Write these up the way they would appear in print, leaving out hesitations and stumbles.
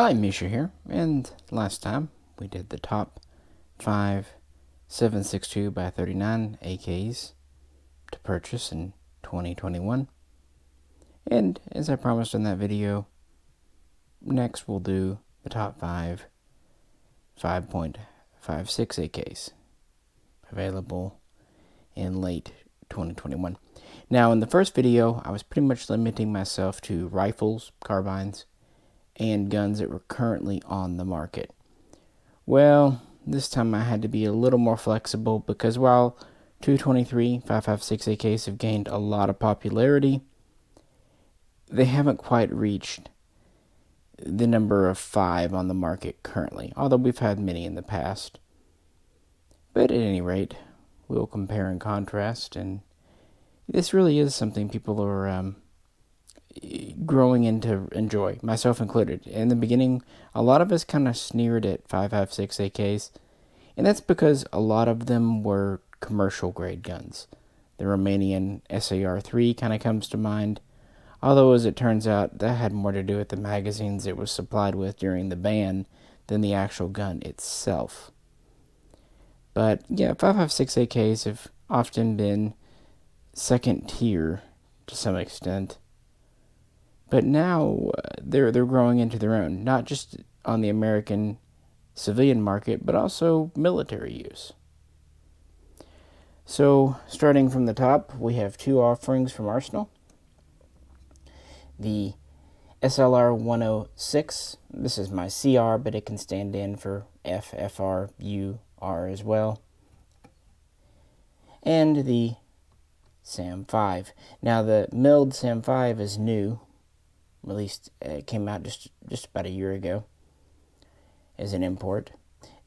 Hi, Misha here, and last time we did the top 5 7.62 by 39 AKs to purchase in 2021, and as I promised in that video, next we'll do the top 5 5.56 AKs available in late 2021. Now in the first video I was pretty much limiting myself to rifles, carbines, and guns that were currently on the market. Well, this time I had to be a little more flexible because while 223 5.56 AKs have gained a lot of popularity, they haven't quite reached the number of 5 on the market currently, although we've had many in the past. But at any rate, we'll compare and contrast, and this really is something people are growing into enjoy, myself included. In the beginning, a lot of us kind of sneered at 5.56 AKs, and that's because a lot of them were commercial grade guns. The Romanian SAR3 kind of comes to mind, although as it turns out, that had more to do with the magazines it was supplied with during the ban than the actual gun itself. But yeah, 5.56 AKs have often been second tier to some extent. But now they're growing into their own, not just on the American civilian market, but also military use. So, starting from the top, we have 2 offerings from Arsenal. The SLR106, this is my CR, but it can stand in for F, FR, U, R as well. And the SAM5. Now the milled SAM5 is new. Released, it came out just about a year ago as an import.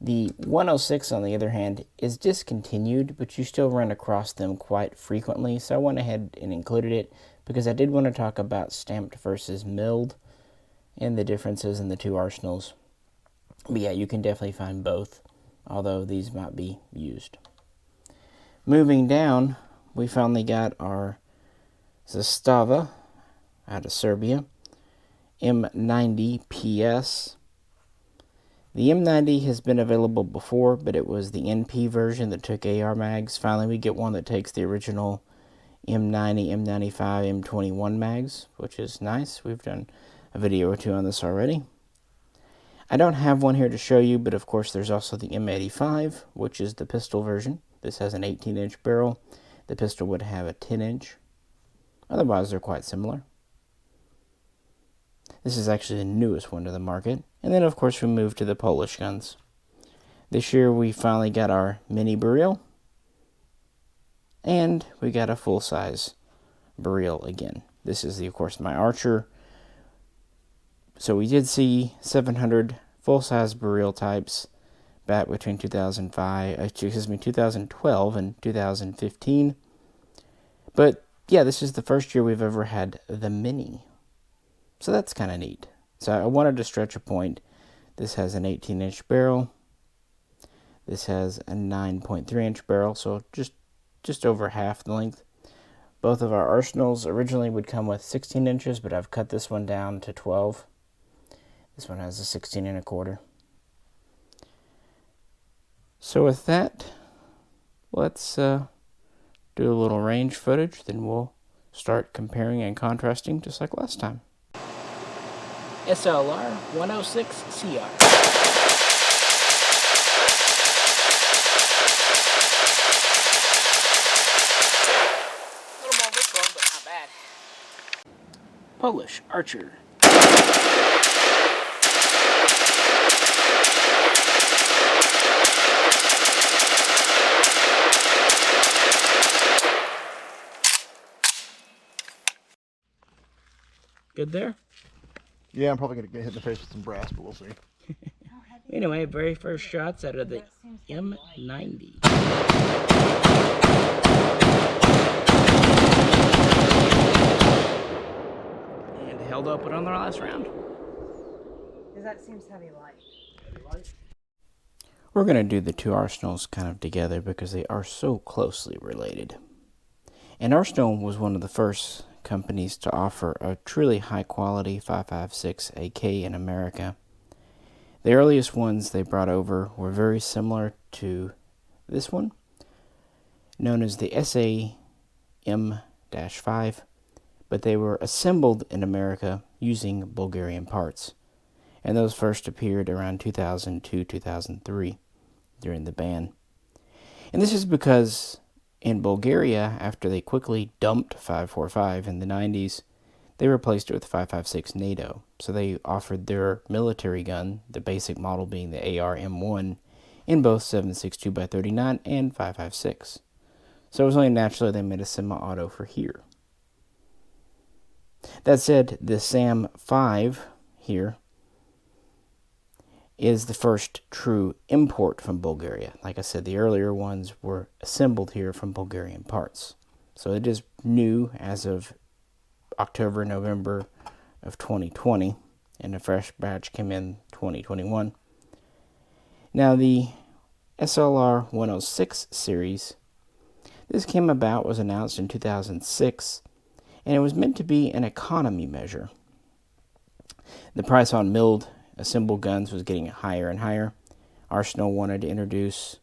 The 106, on the other hand, is discontinued, but you still run across them quite frequently, so I went ahead and included it because I did want to talk about stamped versus milled and the differences in the 2 arsenals. But yeah, you can definitely find both, although these might be used. Moving down, we finally got our Zastava out of Serbia M90PS. The M90 has been available before, but it was the NP version that took AR mags. Finally, we get one that takes the original M90, M95, M21 mags, which is nice. We've done a video or 2 on this already. I don't have one here to show you, but of course there's also the M85, which is the pistol version. This has an 18-inch barrel. The pistol would have a 10-inch. Otherwise, they're quite similar. This is actually the newest one to the market. And then, of course, we move to the Polish guns. This year, we finally got our mini Beryl. And we got a full-size Beryl again. This is, of course, my Archer. So we did see 700 full-size Beryl types back between 2012 and 2015. But, yeah, this is the first year we've ever had the mini. So that's kind of neat. So I wanted to stretch a point. This has an 18-inch barrel. This has a 9.3-inch barrel, so just over half the length. Both of our arsenals originally would come with 16 inches, but I've cut this one down to 12. This one has a 16 1/4. So with that, let's do a little range footage, then we'll start comparing and contrasting just like last time. SLR106CR. A little more recoil, but not bad. Polish Archer. Good there? Yeah, I'm probably going to get hit in the face with some brass, but we'll see. Anyway, very first shots out of the M90. And held open on the last round. Because that seems heavy light. We're going to do the 2 arsenals kind of together because they are so closely related. And Arsenal was one of the first companies to offer a truly high quality 5.56 AK in America. The earliest ones they brought over were very similar to this one, known as the SM-5, but they were assembled in America using Bulgarian parts, and those first appeared around 2002-2003 during the ban. And this is because in Bulgaria, after they quickly dumped 545 in the 90s, they replaced it with 556 NATO. So they offered their military gun, the basic model being the AR M1, in both 7.62x39 and 556. So it was only naturally they made a semi-auto for here. That said, the SAM-5 here is the first true import from Bulgaria. Like I said, the earlier ones were assembled here from Bulgarian parts. So it is new as of October, November of 2020, and a fresh batch came in 2021. Now the SLR106 series, this came about, was announced in 2006, and it was meant to be an economy measure. The price on milled assembled guns was getting higher and higher. Arsenal wanted to introduce,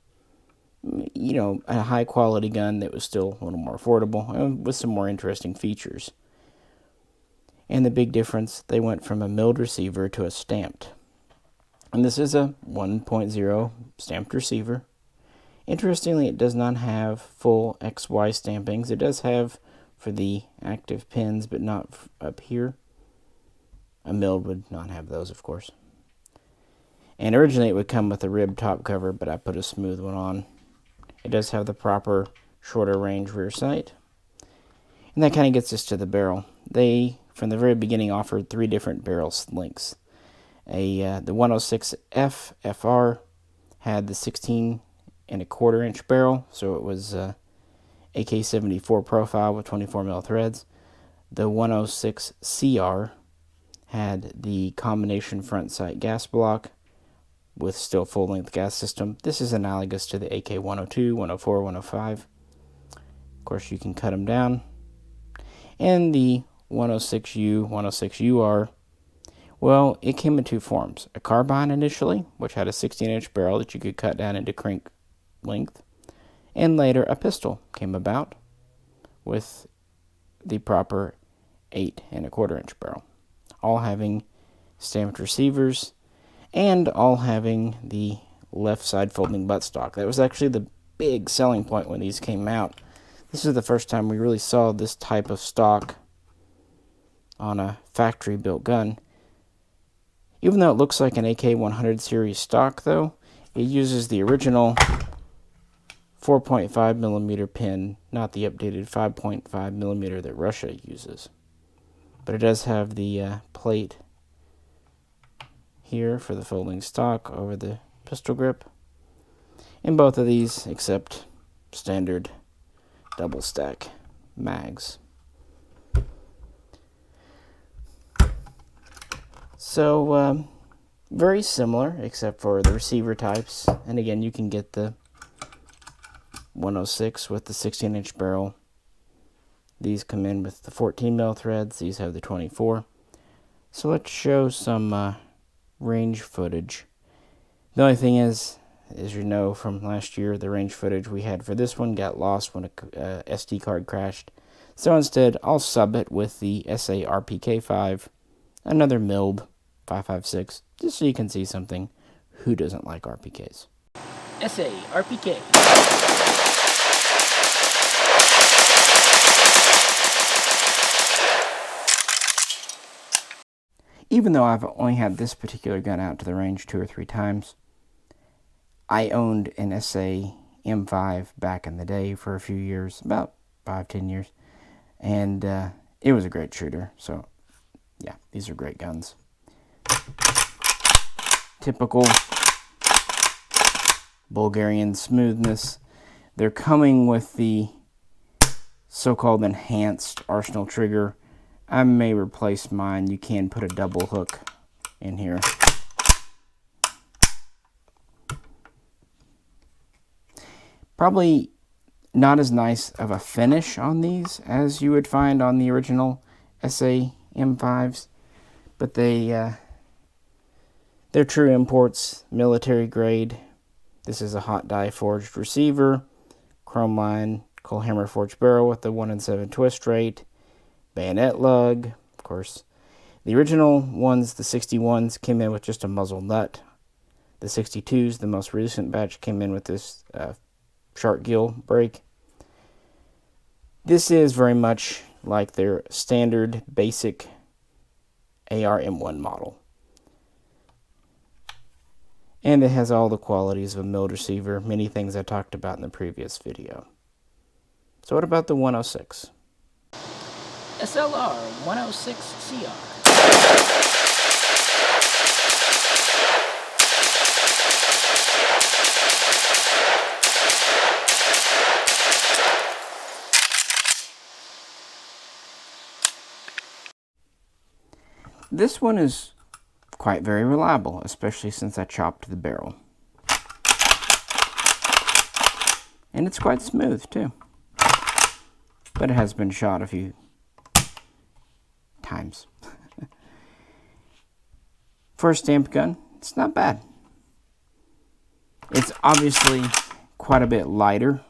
a high quality gun that was still a little more affordable and with some more interesting features. And the big difference, they went from a milled receiver to a stamped. And this is a 1.0 stamped receiver. Interestingly, it does not have full XY stampings. It does have for the active pins, but not up here. A milled would not have those, of course. And originally it would come with a rib top cover, but I put a smooth one on. It does have the proper shorter range rear sight. And that kind of gets us to the barrel. They, from the very beginning, offered 3 different barrel lengths. The 106F FR had the 16.25 inch barrel, so it was AK74 profile with 24mm threads. The 106 CR had the combination front sight gas block with still full length gas system. This is analogous to the AK102, 104, 105. Of course, you can cut them down. And the 106U, 106UR, well, it came in 2 forms. A carbine initially, which had a 16-inch barrel that you could cut down into crank length. And later, a pistol came about with the proper 8.25-inch barrel. All having stamped receivers and all having the left side folding buttstock. That was actually the big selling point when these came out. This is the first time we really saw this type of stock on a factory-built gun. Even though it looks like an AK100 series stock, though, it uses the original 4.5mm pin, not the updated 5.5mm that Russia uses. But it does have the plate here for the folding stock over the pistol grip. In both of these, except standard double stack mags. So, very similar, except for the receiver types. And again, you can get the 106 with the 16-inch barrel. These come in with the 14mm threads. These have the 24. So let's show some range footage. The only thing is, as you know from last year, the range footage we had for this one got lost when a SD card crashed. So instead, I'll sub it with the SA RPK5, another milled 556, just so you can see something. Who doesn't like RPKs? SA RPK. Even though I've only had this particular gun out to the range 2 or 3 times, I owned an SA M5 back in the day for a few years, about 5-10 years, and it was a great shooter. So yeah, these are great guns. Typical Bulgarian smoothness. They're coming with the so-called enhanced Arsenal trigger. I may replace mine. You can put a double hook in here. Probably not as nice of a finish on these as you would find on the original SA M5s, but they They're true imports, military grade. This is a hot die forged receiver, chrome line, coal hammer forged barrel with the 1-in-7 twist rate, bayonet lug. Of course, the original ones, the 61s, came in with just a muzzle nut. The 62s, the most recent batch, came in with this shark gill brake. This is very much like their standard basic AR M1 model. And it has all the qualities of a milled receiver, many things I talked about in the previous video. So what about the 106? SLR106CR. This one is quite very reliable, especially since I chopped the barrel. And it's quite smooth too. But it has been shot a few times. For a stamped gun, it's not bad. It's obviously quite a bit lighter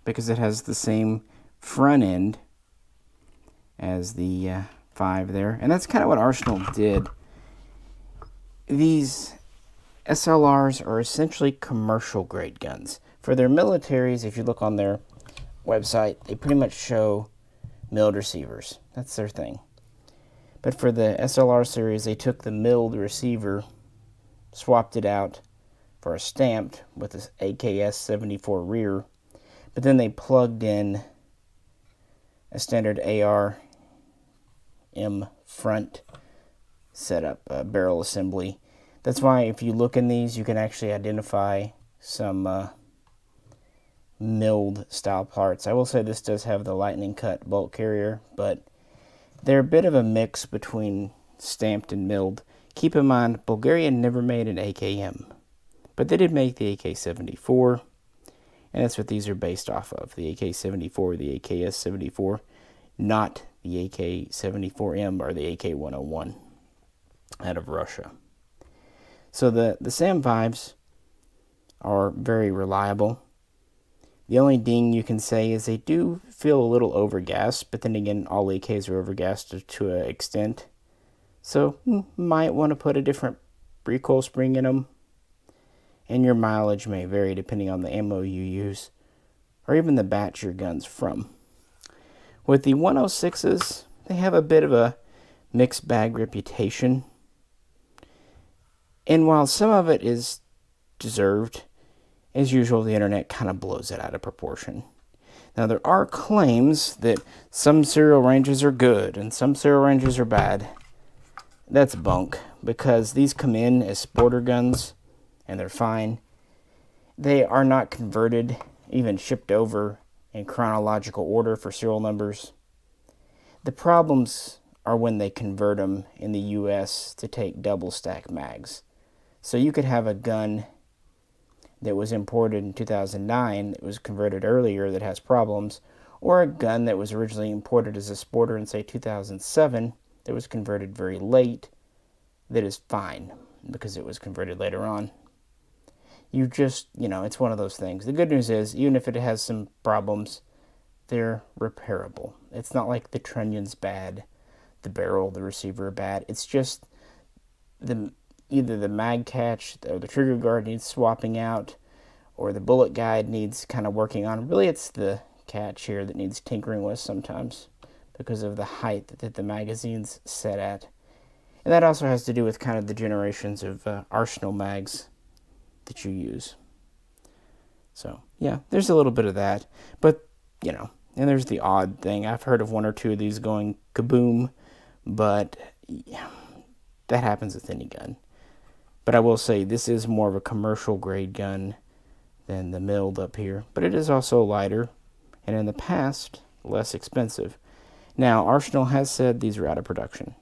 because it has the same front end as the 5 there. And that's kind of what Arsenal did. These SLRs are essentially commercial grade guns. For their militaries, if you look on their website, they pretty much show milled receivers. That's their thing. But for the SLR series, they took the milled receiver, swapped it out for a stamped with this AK74 rear, but then they plugged in a standard AR M front setup, barrel assembly. That's why if you look in these, you can actually identify some milled style parts. I will say this does have the lightning cut bolt carrier, but they're a bit of a mix between stamped and milled. Keep in mind, Bulgarian never made an AKM, but they did make the AK74, and that's what these are based off of, the AK74, the AKS74, not the AK74M or the AK101 out of Russia. So the SAM5s are very reliable. The only ding you can say is they do feel a little overgassed, but then again, all AKs are overgassed to an extent. So might want to put a different recoil spring in them. And your mileage may vary depending on the ammo you use, or even the batch your gun's from. With the 106s, they have a bit of a mixed bag reputation. And while some of it is deserved, as usual, the internet kind of blows it out of proportion. Now, there are claims that some serial ranges are good and some serial ranges are bad. That's bunk, because these come in as sporter guns, and they're fine. They are not converted, even shipped over in chronological order for serial numbers. The problems are when they convert them in the US to take double stack mags. So you could have a gun that was imported in 2009 that was converted earlier that has problems, or a gun that was originally imported as a sporter in, say, 2007 that was converted very late that is fine because it was converted later on. You just, it's one of those things. The good news is, even if it has some problems, they're repairable. It's not like the trunnion's bad, the barrel, the receiver are bad. It's just either the mag catch or the trigger guard needs swapping out, or the bullet guide needs kind of working on. Really, it's the catch here that needs tinkering with sometimes because of the height that the magazine's set at. And that also has to do with kind of the generations of Arsenal mags that you use. So, yeah, there's a little bit of that. But, and there's the odd thing. I've heard of one or two of these going kaboom, but yeah, that happens with any gun. But I will say this is more of a commercial grade gun than the milled up here. But it is also lighter, and in the past, less expensive. Now, Arsenal has said these are out of production.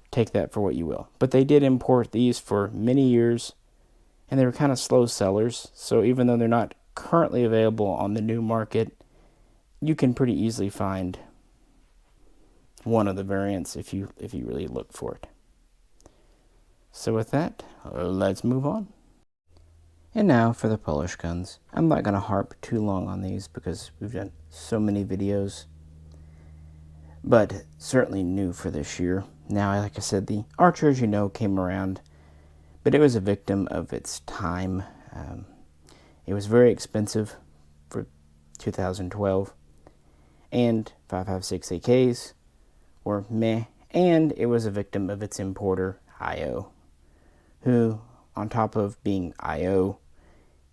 Take that for what you will. But they did import these for many years, and they were kind of slow sellers. So even though they're not currently available on the new market, you can pretty easily find one of the variants if you really look for it. So with that, let's move on. And now for the Polish guns. I'm not going to harp too long on these because we've done so many videos, but certainly new for this year. Now, like I said, the Archer, as you know, came around, but it was a victim of its time. It was very expensive for 2012, and 5.56 AKs were meh, and it was a victim of its importer, IO, who, on top of being IO,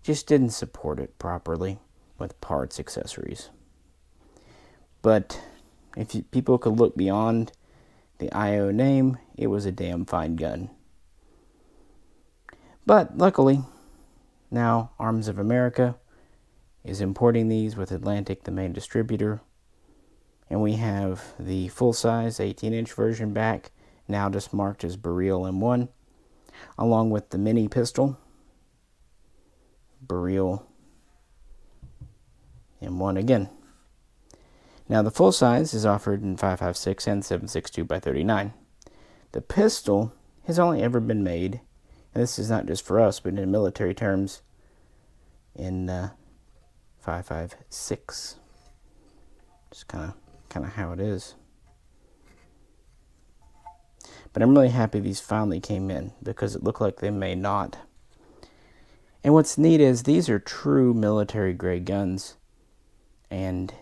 just didn't support it properly with parts, accessories. But if people could look beyond the IO name, it was a damn fine gun. But luckily, now Arms of America is importing these with Atlantic, the main distributor. And we have the full-size 18-inch version back, now just marked as Beryl M1, along with the mini pistol, Beryl M1 again. Now the full size is offered in 5.56 and 7.62 by 39. The pistol has only ever been made, and this is not just for us, but in military terms, in 5.56. Just kind of how it is. But I'm really happy these finally came in because it looked like they may not. And what's neat is these are true military grade guns and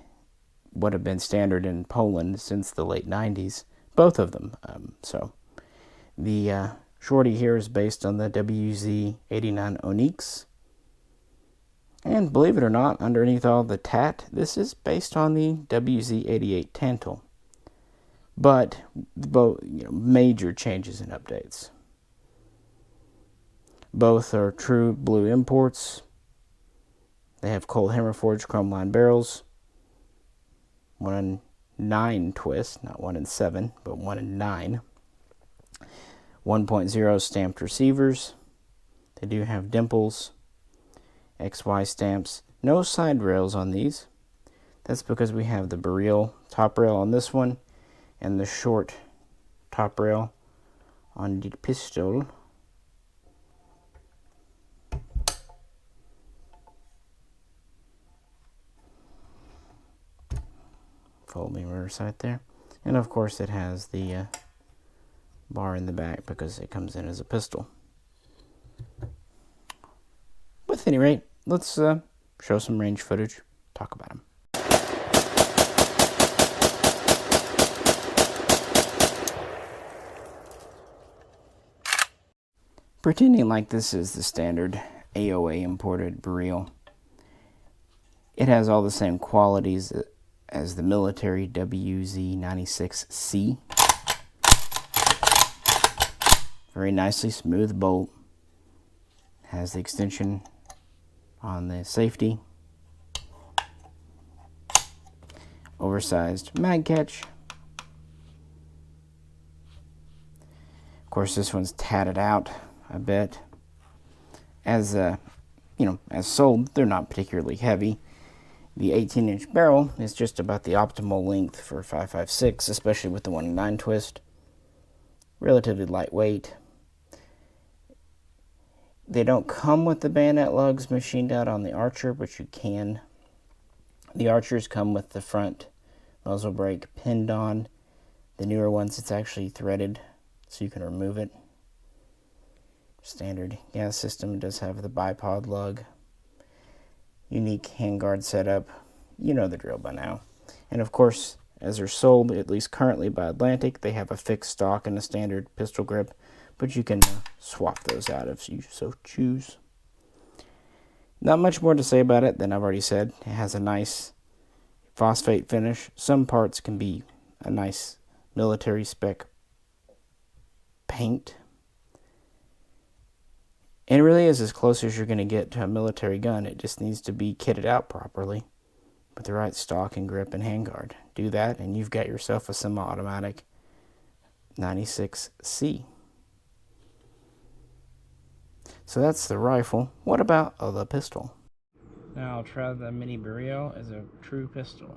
what have been standard in Poland since the late 90s, both of them. So the shorty here is based on the WZ-89 Onyx. And believe it or not, underneath all the tat, this is based on the WZ-88 Tantal. But both, major changes and updates. Both are true blue imports. They have cold hammer forged chrome lined barrels. 1 in 9 twist, not 1 in 7, but 1 in 9. 1.0 stamped receivers. They do have dimples, XY stamps. No side rails on these. That's because we have the Beryl top rail on this one and the short top rail on the pistol. Folding reverse sight there. And of course it has the bar in the back because it comes in as a pistol. At any rate, let's show some range footage, talk about them. Pretending like this is the standard AOA imported Beryl, it has all the same qualities as the military WZ-96C. Very nicely smooth bolt. Has the extension on the safety. Oversized mag catch. Of course, this one's tatted out a bit. As as sold, they're not particularly heavy. The 18-inch barrel is just about the optimal length for 5.56, especially with the 1 in 9 twist. Relatively lightweight. They don't come with the bayonet lugs machined out on the Archer, but you can. The Archers come with the front muzzle brake pinned on. The newer ones, it's actually threaded, so you can remove it. Standard gas system does have the bipod lug. Unique handguard setup. You know the drill by now. And of course, as they're sold, at least currently by Atlantic, they have a fixed stock and a standard pistol grip, but you can swap those out if you so choose. Not much more to say about it than I've already said. It has a nice phosphate finish. Some parts can be a nice military spec paint. And it really is as close as you're going to get to a military gun. It just needs to be kitted out properly with the right stock and grip and handguard. Do that and you've got yourself a semi-automatic 96C. So that's the rifle. What about the pistol? Now I'll try the mini Beryl as a true pistol.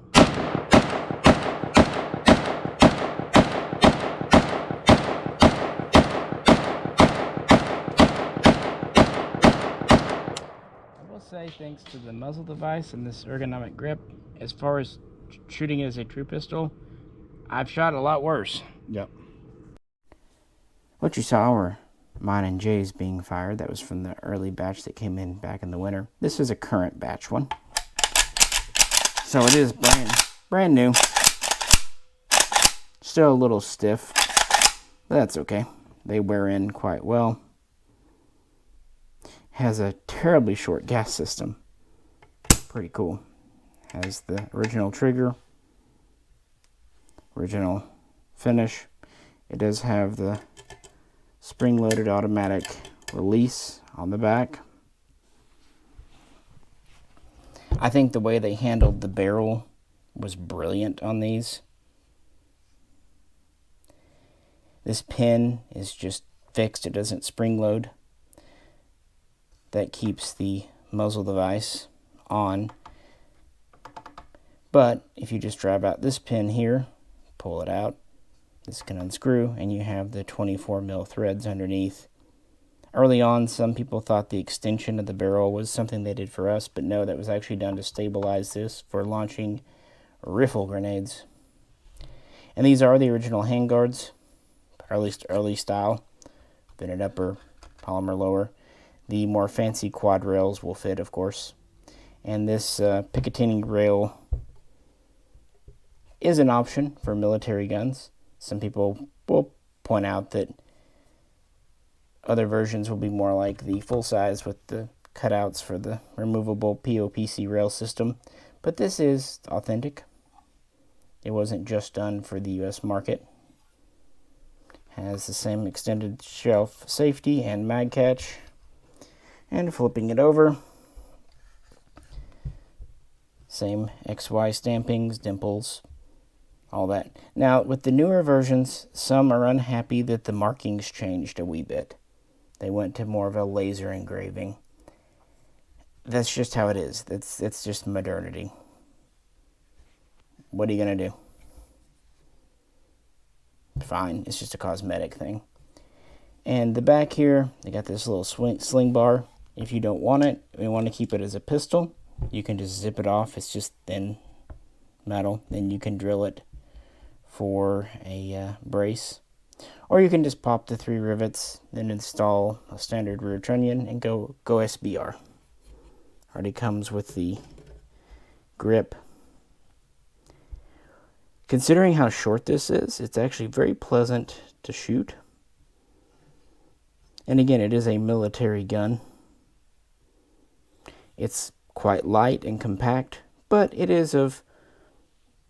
say, thanks to the muzzle device and this ergonomic grip, as far as shooting as a true pistol, I've shot a lot worse. Yep. What you saw were mine and Jay's being fired. That was from the early batch that came in back in the winter. This is a current batch one. So it is brand new. Still a little stiff, but that's okay. They wear in quite well. Has a terribly short gas system. Pretty cool. Has the original trigger, original finish. It does have the spring-loaded automatic release on the back. I think the way they handled the barrel was brilliant on these. This pin is just fixed. It doesn't spring load. That keeps the muzzle device on. But if you just drive out this pin here, pull it out, this can unscrew, and you have the 24mm threads underneath. Early on, some people thought the extension of the barrel was something they did for us, but no, that was actually done to stabilize this for launching riffle grenades. And these are the original handguards, or at least early style. Vented upper, polymer lower. The more fancy quad rails will fit, of course. And this Picatinny rail is an option for military guns. Some people will point out that other versions will be more like the full size with the cutouts for the removable POPC rail system. But this is authentic. It wasn't just done for the US market. Has the same extended shelf safety and mag catch. And flipping it over, same XY stampings, dimples, all that. Now, with the newer versions, some are unhappy that the markings changed a wee bit. They went to more of a laser engraving. That's just how it is. It's just modernity. What are you going to do? Fine, it's just a cosmetic thing. And the back here, they got this little sling bar. If you don't want it, and you want to keep it as a pistol, you can just zip it off. It's just thin metal. Then you can drill it for a brace. Or you can just pop the 3 rivets, then install a standard rear trunnion and go SBR. Already comes with the grip. Considering how short this is, it's actually very pleasant to shoot. And again, it is a military gun. It's quite light and compact, but it is of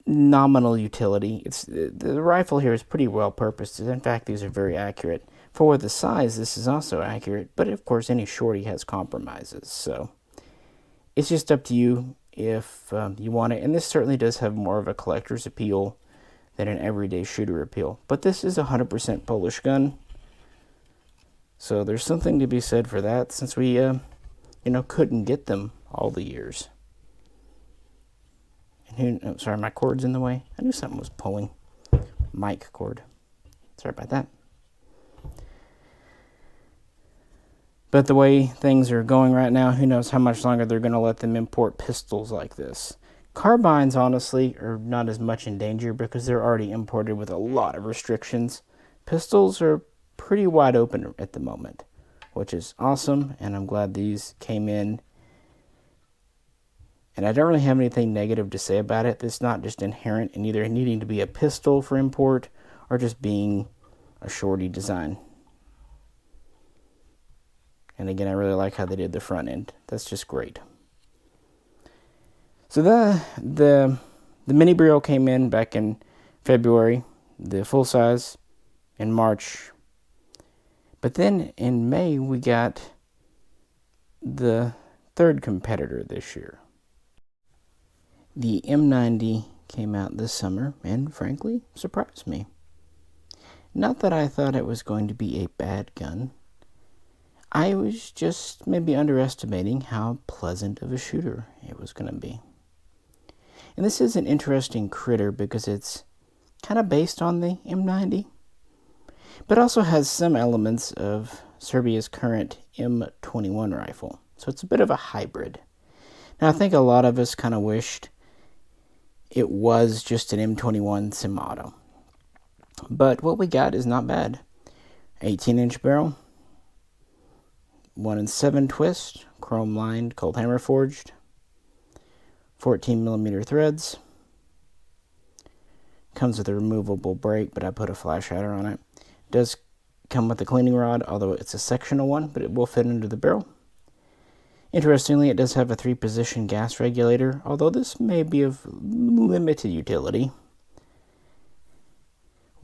nominal utility. The rifle here is pretty well purposed. In fact, these are very accurate. For the size, this is also accurate, but of course any shorty has compromises. So it's just up to you if you want it. And this certainly does have more of a collector's appeal than an everyday shooter appeal. But this is a 100% Polish gun. So there's something to be said for that, since we couldn't get them all the years. And sorry, my cord's in the way. I knew something was pulling. Mic cord. Sorry about that. But the way things are going right now, who knows how much longer they're going to let them import pistols like this. Carbines, honestly, are not as much in danger because they're already imported with a lot of restrictions. Pistols are pretty wide open at the moment, which is awesome, and I'm glad these came in. And I don't really have anything negative to say about it. It's not just inherent in either needing to be a pistol for import or just being a shorty design. And again, I really like how they did the front end. That's just great. So the mini Beryl came in back in February, the full size in March. But then in May, we got the third competitor this year. The M90 came out this summer and frankly surprised me. Not that I thought it was going to be a bad gun. I was just maybe underestimating how pleasant of a shooter it was going to be. And this is an interesting critter because it's kind of based on the M90, but also has some elements of Serbia's current M21 rifle. So it's a bit of a hybrid. Now, I think a lot of us kind of wished it was just an M21 semi-auto. But what we got is not bad. 18-inch barrel, 1-in-7 twist, chrome lined, cold hammer forged, 14mm threads. Comes with a removable brake, but I put a flash hider on it. Does come with a cleaning rod, although it's a sectional one, but it will fit into the barrel. Interestingly, it does have a 3-position gas regulator, although this may be of limited utility.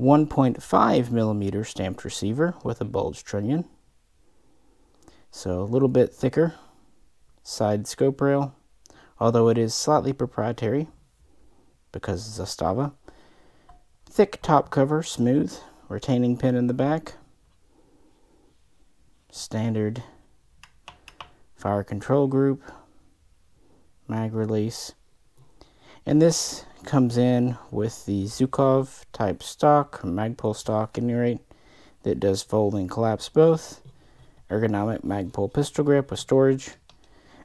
1.5mm stamped receiver with a bulge trunnion. So a little bit thicker. Side scope rail, although it is slightly proprietary because Zastava. Thick top cover, smooth, retaining pin in the back. Standard fire control group, mag release. And this comes in with the Zhukov type stock, Magpul stock at any rate, that does fold and collapse both. Ergonomic Magpul pistol grip with storage.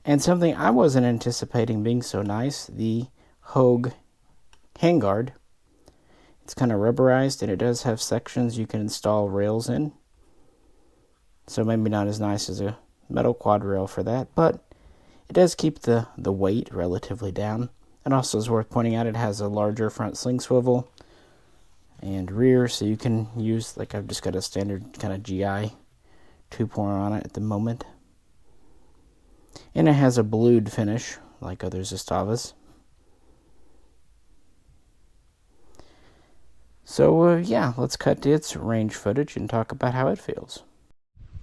And something I wasn't anticipating being so nice, the Hogue handguard. It's kind of rubberized, and it does have sections you can install rails in. So maybe not as nice as a metal quad rail for that, but it does keep the weight relatively down. And also is worth pointing out, it has a larger front sling swivel and rear, so you can use, like I've just got a standard kind of GI 2.0 on it at the moment. And it has a blued finish, like other Zastavas. So yeah, let's cut to its range footage and talk about how it feels.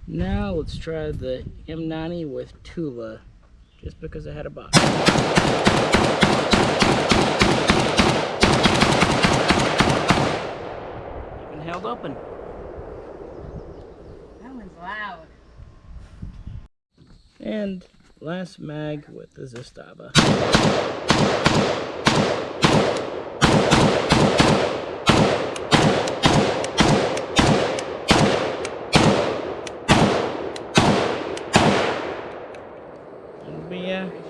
Now let's try the M90 with Tula, just because I had a box. Even held open. That one's loud. And last mag with the Zastava.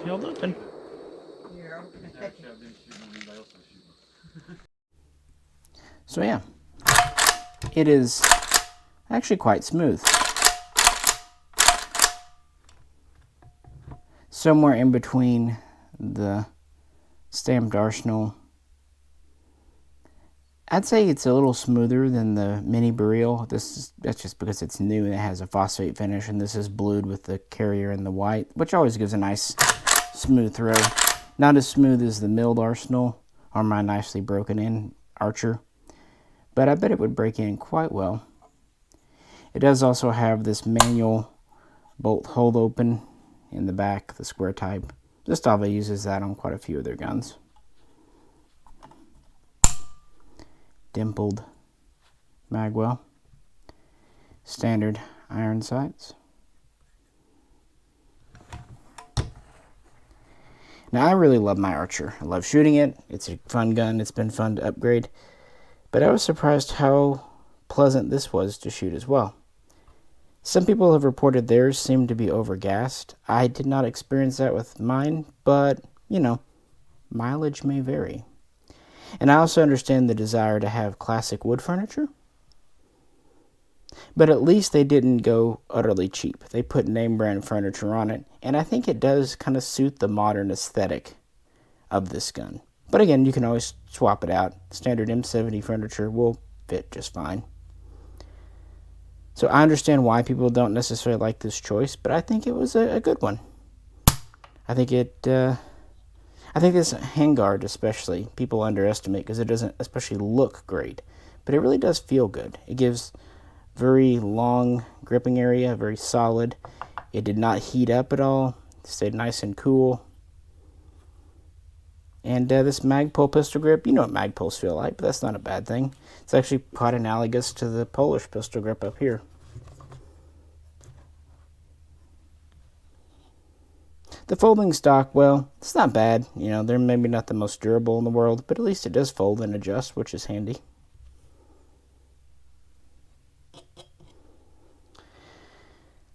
Held open. So yeah, it is actually quite smooth. Somewhere in between the stamped Arsenal. I'd say it's a little smoother than the mini Beryl. That's just because it's new and it has a phosphate finish, and this is blued with the carrier in the white, which always gives a nice smooth throw. Not as smooth as the milled Arsenal or my nicely broken in Archer, but I bet it would break in quite well. It does also have this manual bolt hold open in the back, the square type. Zastava uses that on quite a few of their guns. Dimpled magwell, standard iron sights. Now I really love my Archer. I love shooting it. It's a fun gun. It's been fun to upgrade. But I was surprised how pleasant this was to shoot as well. Some people have reported theirs seemed to be overgassed. I did not experience that with mine, but, you know, mileage may vary. And I also understand the desire to have classic wood furniture. But at least they didn't go utterly cheap. They put name brand furniture on it, and I think it does kind of suit the modern aesthetic of this gun. But again, you can always swap it out. Standard M70 furniture will fit just fine. So I understand why people don't necessarily like this choice, but I think it was a good one. I think this handguard especially, people underestimate because it doesn't especially look great, but it really does feel good. It gives very long gripping area, very solid. It did not heat up at all. It stayed nice and cool. And this Magpul pistol grip, you know what Magpuls feel like, but that's not a bad thing. It's actually quite analogous to the Polish pistol grip up here. The folding stock, well, it's not bad. You know, they're maybe not the most durable in the world, but at least it does fold and adjust, which is handy.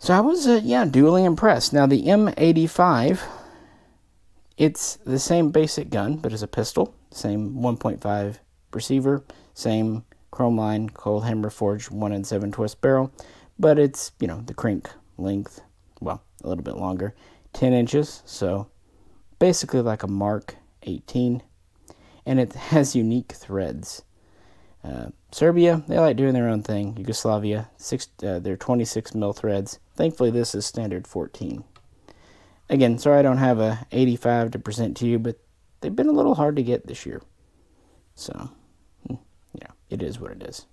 So I was, duly impressed. Now, the M85 It's the same basic gun, but as a pistol. Same 1.5 receiver, same chrome line, cold hammer forged 1 7 twist barrel, but it's, you know, the crank length, well, a little bit longer, 10 inches, so basically like a Mark 18, and it has unique threads. Serbia, they like doing their own thing. Yugoslavia, they're 26 mil threads. Thankfully, this is standard 14. Again, sorry I don't have a 85 to present to you, but they've been a little hard to get this year. So, yeah, it is what it is.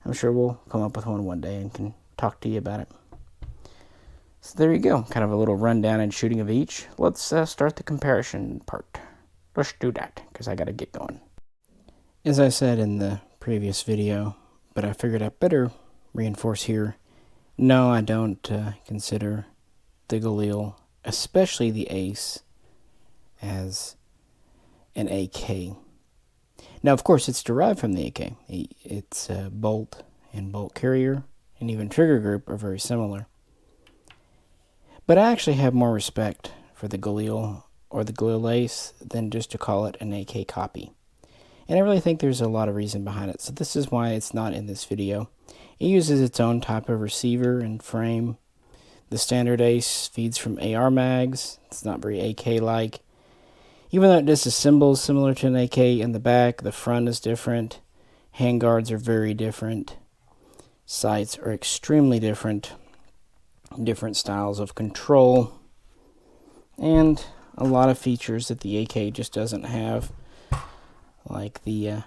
I'm sure we'll come up with one day and can talk to you about it. So there you go, kind of a little rundown and shooting of each. Let's start the comparison part. Let's do that, because I got to get going. As I said in the previous video, but I figured I'd better reinforce here, no, I don't consider the Galil, especially the Ace, as an AK. Now, of course, it's derived from the AK. Its bolt and bolt carrier and even trigger group are very similar. But I actually have more respect for the Galil or the Galil Ace than just to call it an AK copy. And I really think there's a lot of reason behind it, so this is why it's not in this video. It uses its own type of receiver and frame. The standard Ace feeds from AR mags. It's not very AK-like. Even though it disassembles similar to an AK in the back, the front is different. Handguards are very different. Sights are extremely different. Different styles of control. And a lot of features that the AK just doesn't have. Like the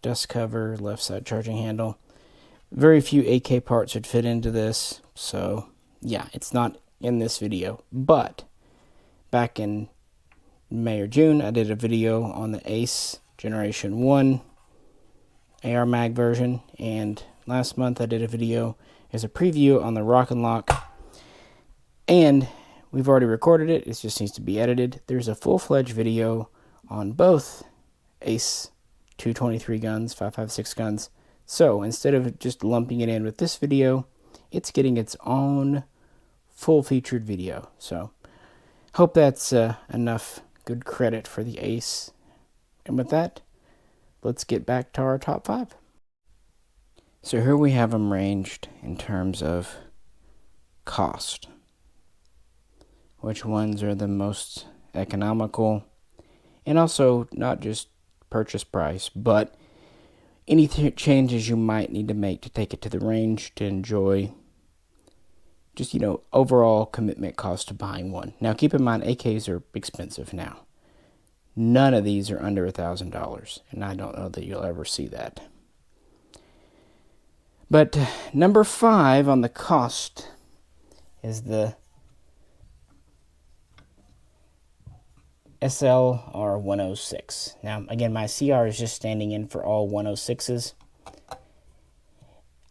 dust cover, left side charging handle. Very few AK parts would fit into this, so yeah, it's not in this video. But back in May or June, I did a video on the Ace Generation 1 AR Mag version, and last month I did a video as a preview on the Rock and Lock, and we've already recorded it. It just needs to be edited. There's a full-fledged video on both Ace 223 guns, 5.56 guns. So instead of just lumping it in with this video, it's getting its own full-featured video. So hope that's enough good credit for the Ace. And with that, let's get back to our top 5. So here we have them ranged in terms of cost. Which ones are the most economical, and also not just purchase price, but any changes you might need to make to take it to the range to enjoy just, you know, overall commitment cost to buying one. Now keep in mind, AKs are expensive now. None of these are under $1,000, and I don't know that you'll ever see that. But number 5 on the cost is the SLR106. Now, again, my CR is just standing in for all 106s.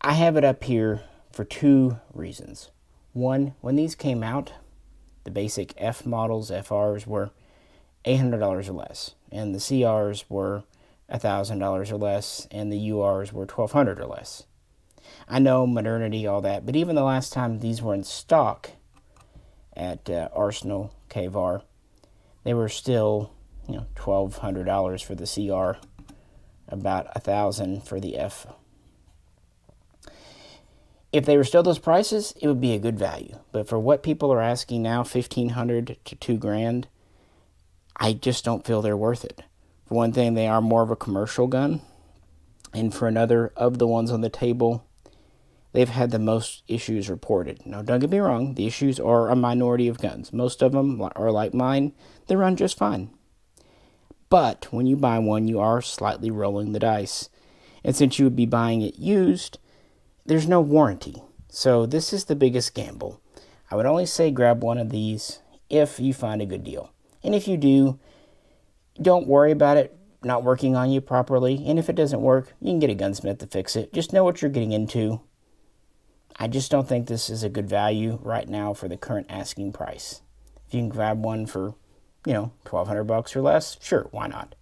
I have it up here for 2 reasons. One, when these came out, the basic F models, FRs, were $800 or less, and the CRs were $1,000 or less, and the URs were $1,200 or less. I know, modernity, all that, but even the last time these were in stock at Arsenal KVAR, they were still, you know, $1,200 for the CR, about $1,000 for the F. If they were still those prices, it would be a good value. But for what people are asking now, $1,500 to $2,000, I just don't feel they're worth it. For one thing, they are more of a commercial gun, and for another, of the ones on the table, they've had the most issues reported. Now, don't get me wrong, the issues are a minority of guns. Most of them are like mine. They run just fine. But when you buy one, you are slightly rolling the dice. And since you would be buying it used, there's no warranty. So this is the biggest gamble. I would only say grab one of these if you find a good deal. And if you do, don't worry about it not working on you properly. And if it doesn't work, you can get a gunsmith to fix it. Just know what you're getting into. I just don't think this is a good value right now for the current asking price. If you can grab one for, you know, $1,200 or less, sure, why not?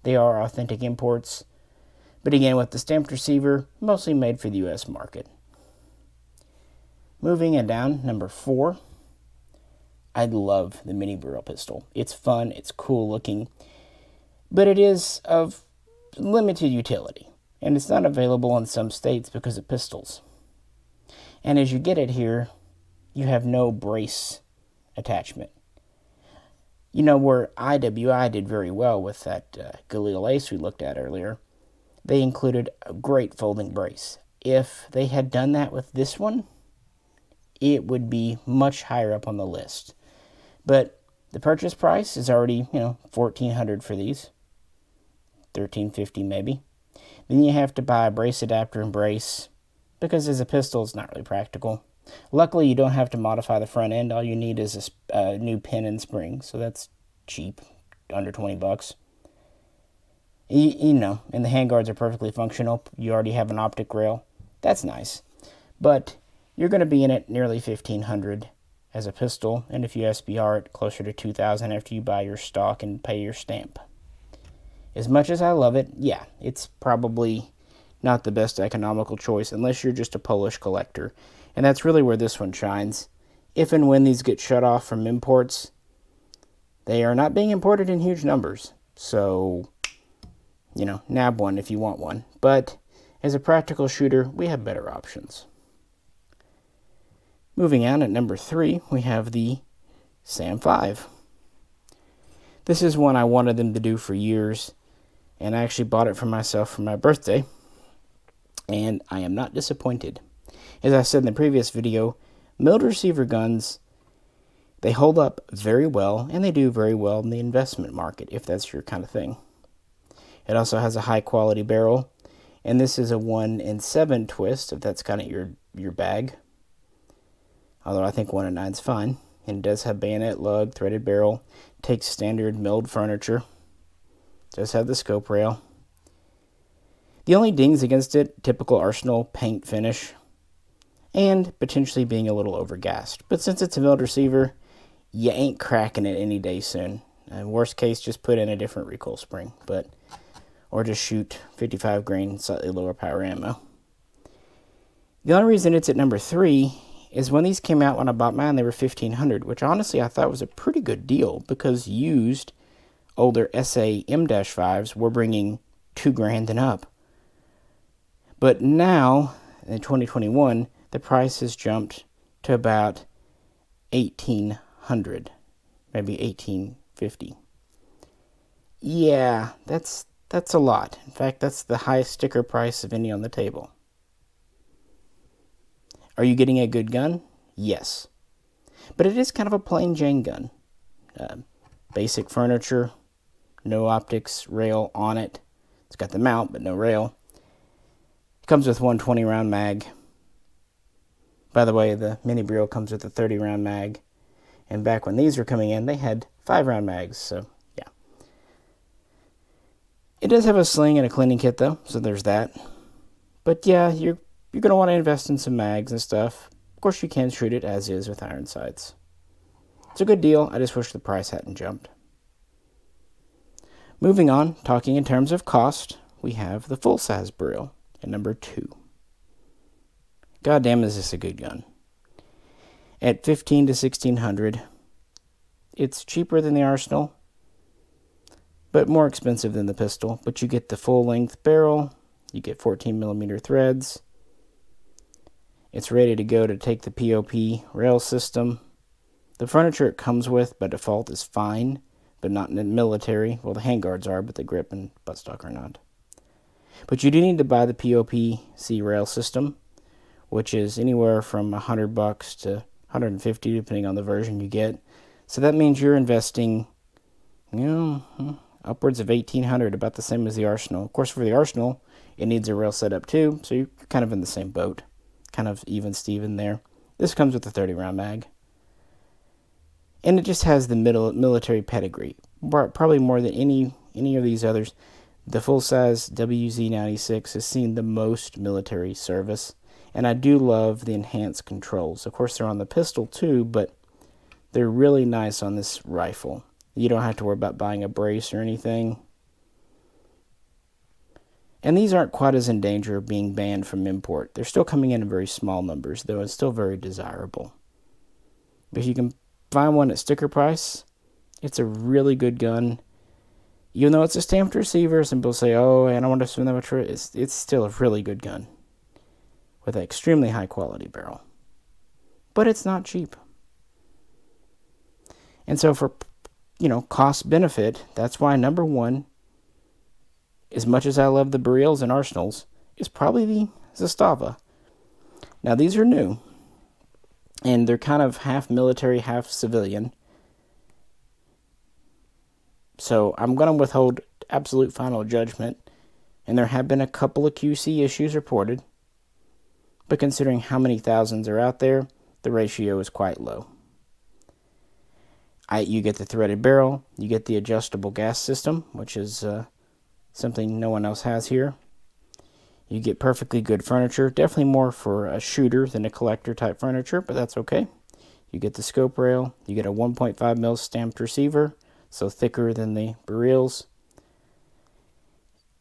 They are authentic imports. But again, with the stamped receiver, mostly made for the U.S. market. Moving it down, number 4, I love the mini Beryl pistol. It's fun, it's cool looking, but it is of limited utility, and it's not available in some states because of pistols. And as you get it here, you have no brace attachment. You know, where IWI did very well with that Galil Ace we looked at earlier, they included a great folding brace. If they had done that with this one, it would be much higher up on the list. But the purchase price is already, $1,400 for these. $1,350 maybe. Then you have to buy a brace adapter and brace, because as a pistol, it's not really practical. Luckily, you don't have to modify the front end. All you need is a new pin and spring, so that's cheap, under $20. And the handguards are perfectly functional. You already have an optic rail. That's nice. But you're going to be in it nearly $1,500 as a pistol, and if you SBR it, closer to $2,000 after you buy your stock and pay your stamp. As much as I love it, yeah, it's probably not the best economical choice unless you're just a Polish collector. And that's really where this one shines. If and when these get shut off from imports, they are not being imported in huge numbers. So, nab one if you want one. But as a practical shooter, we have better options. Moving on, at number 3, we have the SAM 5. This is one I wanted them to do for years, and I actually bought it for myself for my birthday, and I am not disappointed. As I said in the previous video, milled receiver guns, they hold up very well, and they do very well in the investment market, if that's your kind of thing. It also has a high-quality barrel, and this is a 1-in-7 twist, if that's kind of your bag. Although I think 1-in-9 is fine. And it does have bayonet, lug, threaded barrel, takes standard milled furniture, does have the scope rail. The only dings against it, typical Arsenal paint finish, and potentially being a little overgassed. But since it's a milled receiver, you ain't cracking it any day soon. Worst case, just put in a different recoil spring, or just shoot 55 grain, slightly lower power ammo. The only reason it's at number 3 is when these came out when I bought mine, they were $1,500, which honestly I thought was a pretty good deal because used older SA M-5s were bringing $2,000 and up. But now, in 2021, the price has jumped to about $1,800, maybe $1,850. Yeah, that's a lot. In fact, that's the highest sticker price of any on the table. Are you getting a good gun? Yes. But it is kind of a plain Jane gun. Basic furniture, no optics rail on it. It's got the mount, but no rail. It comes with 120 round mag. By the way, the mini Beryl comes with a 30 round mag. And back when these were coming in, they had 5 round mags, so yeah. It does have a sling and a cleaning kit though, so there's that. But yeah, you're going to want to invest in some mags and stuff. Of course, you can shoot it as is with iron sights. It's a good deal. I just wish the price hadn't jumped. Moving on, talking in terms of cost, we have the full-size Beryl at number 2. Goddamn, is this a good gun. At $1,500 to $1,600, it's cheaper than the Arsenal, but more expensive than the pistol. But you get the full-length barrel, you get 14mm threads. It's ready to go to take the POP rail system. The furniture it comes with by default is fine, but not in the military. Well, the handguards are, but the grip and buttstock are not. But you do need to buy the POP-C rail system, which is anywhere from $100 to $150, depending on the version you get. So that means you're investing, upwards of $1,800, about the same as the Arsenal. Of course, for the Arsenal, it needs a rail setup too, so you're kind of in the same boat. Kind of even Steven there. This comes with a 30 round mag. And it just has the military pedigree. Probably more than any of these others. The full-size WZ-96 has seen the most military service. And I do love the enhanced controls. Of course, they're on the pistol too, but they're really nice on this rifle. You don't have to worry about buying a brace or anything. And these aren't quite as in danger of being banned from import. They're still coming in very small numbers, though it's still very desirable. But you can find one at sticker price. It's a really good gun. Even though it's a stamped receiver, some people say, oh, I don't want to spend that much for it. It's still a really good gun with an extremely high quality barrel. But it's not cheap. And so for, cost benefit, that's why number one, as much as I love the Beryls and Arsenals, is probably the Zastava. Now these are new, and they're kind of half military, half civilian. So I'm going to withhold absolute final judgment, and there have been a couple of QC issues reported, but considering how many thousands are out there, the ratio is quite low. You get the threaded barrel, you get the adjustable gas system, which is something no one else has here. You get perfectly good furniture, definitely more for a shooter than a collector type furniture, but that's okay. You get the scope rail, you get a 1.5 mil stamped receiver, so thicker than the Beryls.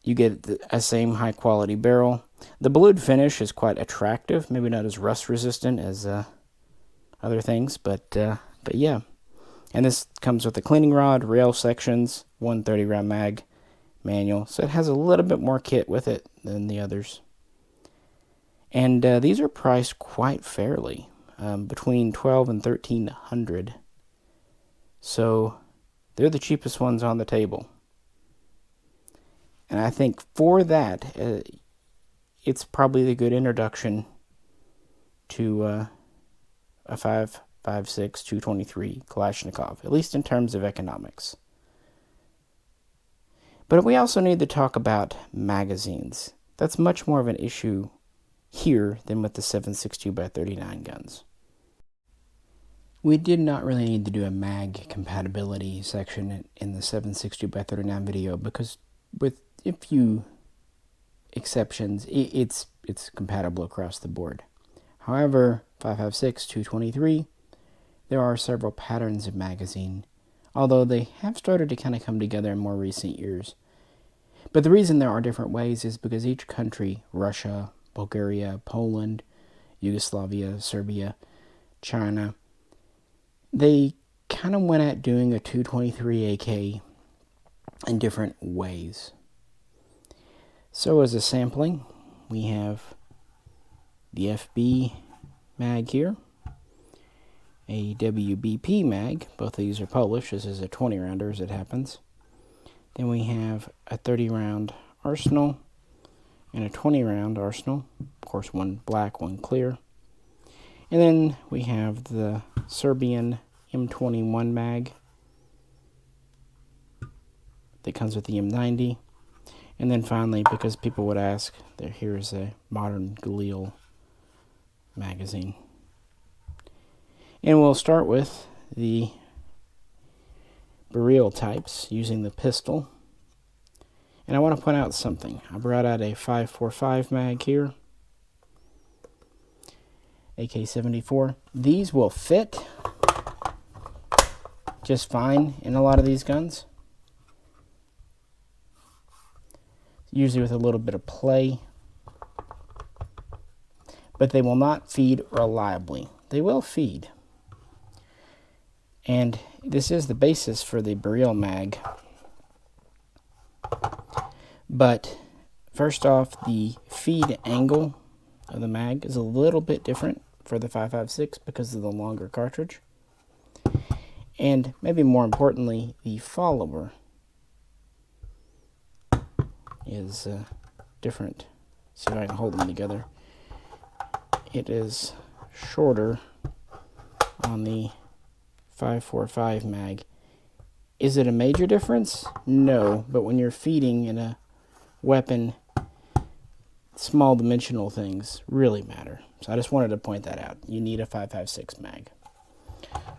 You get a same high quality barrel. The blued finish is quite attractive, maybe not as rust resistant as other things, but yeah. And this comes with a cleaning rod, rail sections, 130 round mag, manual, so it has a little bit more kit with it than the others. And these are priced quite fairly, between $1,200 and $1,300. So they're the cheapest ones on the table. And I think for that, it's probably a good introduction to a 5.56 223 Kalashnikov, at least in terms of economics. But we also need to talk about magazines. That's much more of an issue here than with the 7.62x39 guns. We did not really need to do a mag compatibility section in the 7.62x39 video because with a few exceptions, it's compatible across the board. However, 5.56 223, there are several patterns of magazine, although they have started to kind of come together in more recent years. But the reason there are different ways is because each country, Russia, Bulgaria, Poland, Yugoslavia, Serbia, China, they kind of went at doing a 223 AK in different ways. So as a sampling, we have the FB mag here, a WBP mag, both of these are Polish, this is a 20 rounder as it happens. Then we have a 30 round Arsenal and a 20 round Arsenal, of course one black, one clear. And then we have the Serbian M21 mag that comes with the M90. And then finally, because people would ask, here is a modern Galil magazine. And we'll start with the Beryl types using the pistol. And I want to point out something. I brought out a 5.45 mag here. AK74. These will fit just fine in a lot of these guns. Usually with a little bit of play. But they will not feed reliably. They will feed. And this is the basis for the Beryl mag. But first off, the feed angle of the mag is a little bit different for the 5.56 because of the longer cartridge. And maybe more importantly, the follower is different. See if I can hold them together. It is shorter on the 5.45 mag. Is it a major difference? No, but when you're feeding in a weapon, small dimensional things really matter. So I just wanted to point that out. You need a 5.56 mag.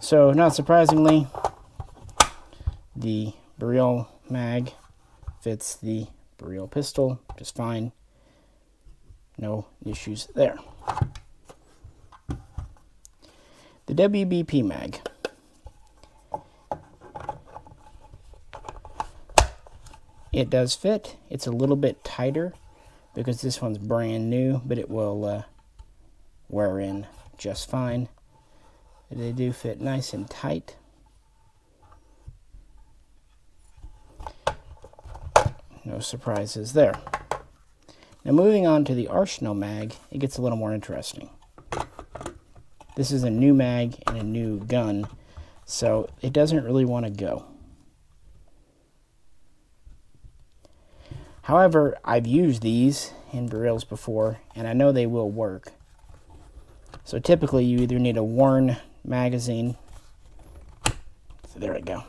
So not surprisingly, the Beryl mag fits the Beryl pistol just fine. No issues there. The WBP mag. It does fit. It's a little bit tighter because this one's brand new, but it will wear in just fine. They do fit nice and tight. No surprises there. Now moving on to the Arsenal mag, it gets a little more interesting. This is a new mag and a new gun, so it doesn't really want to go. However, I've used these in Beryls before, and I know they will work. So typically you either need a worn magazine. So there we go.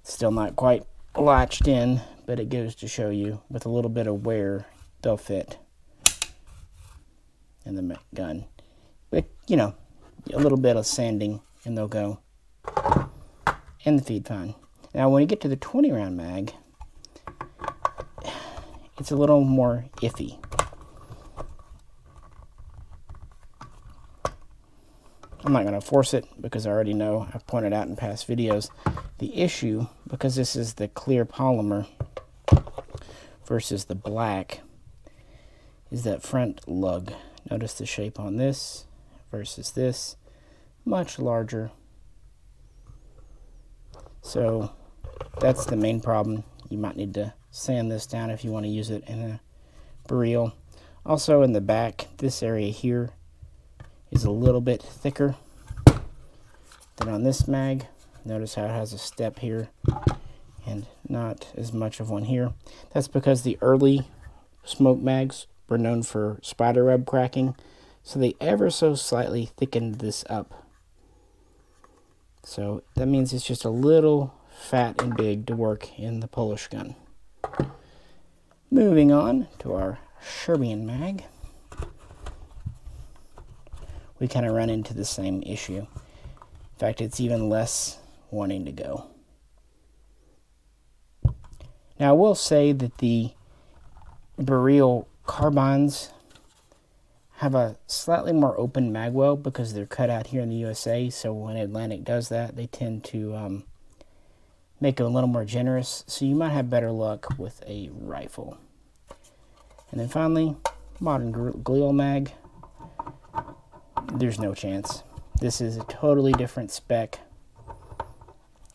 Still not quite latched in, but it goes to show you with a little bit of wear, they'll fit in the gun. But, you know, a little bit of sanding and they'll go. And the feed fine. Now when you get to the 20 round mag, it's a little more iffy. I'm not going to force it because I already know, I've pointed out in past videos, the issue, because this is the clear polymer versus the black, is that front lug. Notice the shape on this versus this, much larger. So that's the main problem. You might need to sand this down if you want to use it in a Beryl. Also in the back, this area here is a little bit thicker than on this mag. Notice how it has a step here and not as much of one here. That's because the early smoke mags were known for spider web cracking, so they ever so slightly thickened this up. So that means it's just a little fat and big to work in the Polish gun. Moving on to our Serbian mag, we kind of run into the same issue. In fact, it's even less wanting to go. Now, I will say that the Beryl carbines have a slightly more open magwell because they're cut out here in the USA, so when Atlantic does that, they tend to make it a little more generous, so you might have better luck with a rifle. And then finally, modern Galil mag. There's no chance. This is a totally different spec.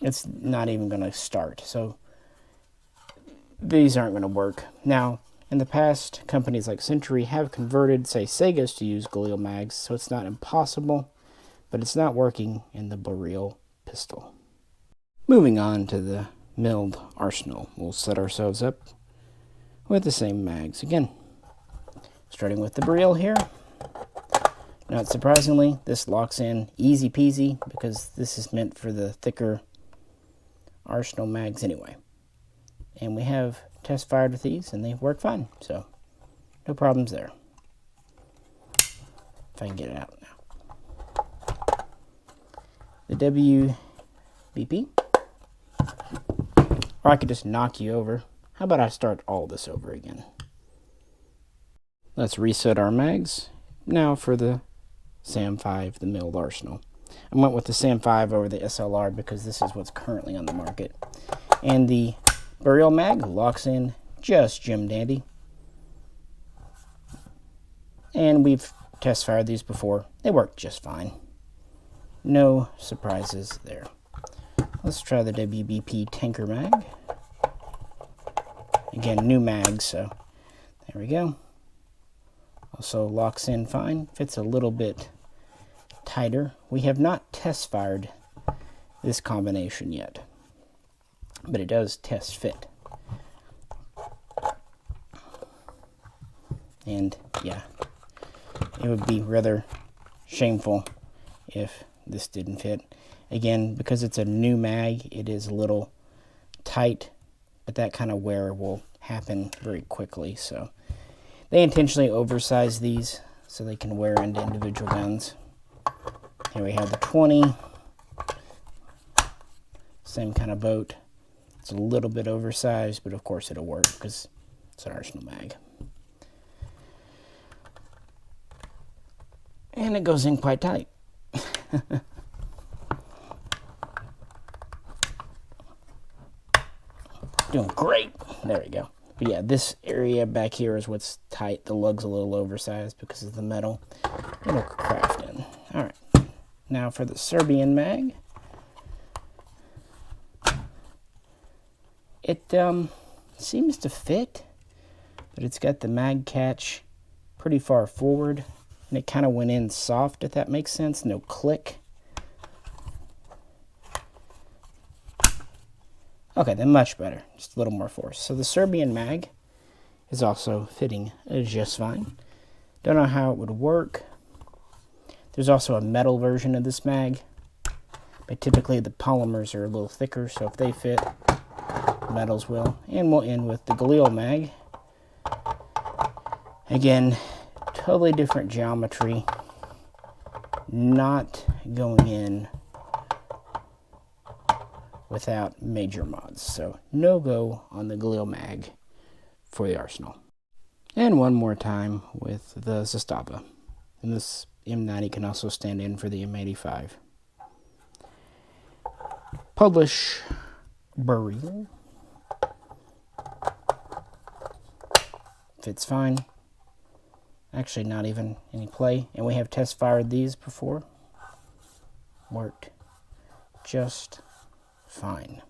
It's not even going to start. So these aren't going to work. Now, in the past, companies like Century have converted, say, Segas to use Galil mags, so it's not impossible, but it's not working in the Beryl pistol. Moving on to the milled Arsenal, we'll set ourselves up with the same mags again. Starting with the Beryl here. Not surprisingly, this locks in easy peasy because this is meant for the thicker Arsenal mags anyway. And we have test fired with these and they work fine, so no problems there. If I can get it out now. The WBP. Or I could just knock you over. How about I start all this over again? Let's reset our mags. Now for the SAM5, the milled Arsenal. I went with the SAM5 over the SLR because this is what's currently on the market. And the Beryl mag locks in just Jim Dandy. And we've test fired these before. They work just fine. No surprises there. Let's try the WBP Tanker mag. Again, new mag, so there we go. Also locks in fine. Fits a little bit tighter. We have not test fired this combination yet, but it does test fit. And yeah, it would be rather shameful if this didn't fit. Again, because it's a new mag, it is a little tight, but that kind of wear will happen very quickly. So they intentionally oversize these so they can wear into individual guns. Here we have the 20. Same kind of boat. It's a little bit oversized, but of course it'll work because it's an Arsenal mag. And it goes in quite tight. Doing great. There we go. But yeah, this area back here is what's tight. The lug's a little oversized because of the metal. It'll craft in. Alright. Now for the Serbian mag. It seems to fit, but it's got the mag catch pretty far forward, and it kind of went in soft, if that makes sense. No click. Okay, then much better. Just a little more force. So the Serbian mag is also fitting just fine. Don't know how it would work. There's also a metal version of this mag, but typically the polymers are a little thicker, so if they fit, metals will. And we'll end with the Galil mag. Again, totally different geometry. Not going in without major mods. So no go on the Galil mag for the Arsenal. And one more time with the Zastava. And this M90 can also stand in for the M85. Polish Beryl. Fits fine. Actually, not even any play. And we have test fired these before. Worked just fine.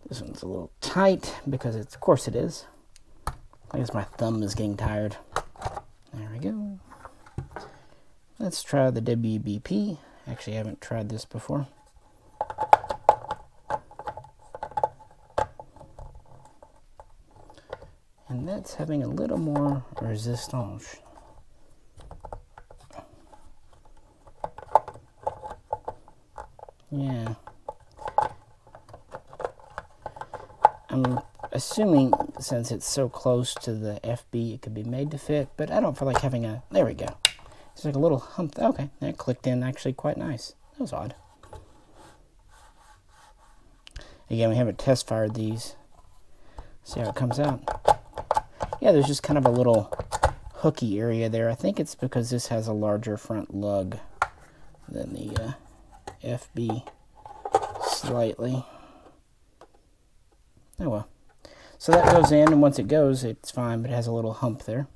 This one's a little tight because it's, of course it is. I guess my thumb is getting tired. There we go. Let's try the WBP. Actually, I haven't tried this before. And that's having a little more resistance. Yeah. I'm assuming since it's so close to the FB, it could be made to fit, but I don't feel like having a... There we go. It's like a little hump. Okay, that clicked in actually quite nice. That was odd. Again, we haven't test fired these. See how it comes out. Yeah, there's just kind of a little hooky area there. I think it's because this has a larger front lug than the FB slightly. Oh well. So that goes in, and once it goes, it's fine, but it has a little hump there.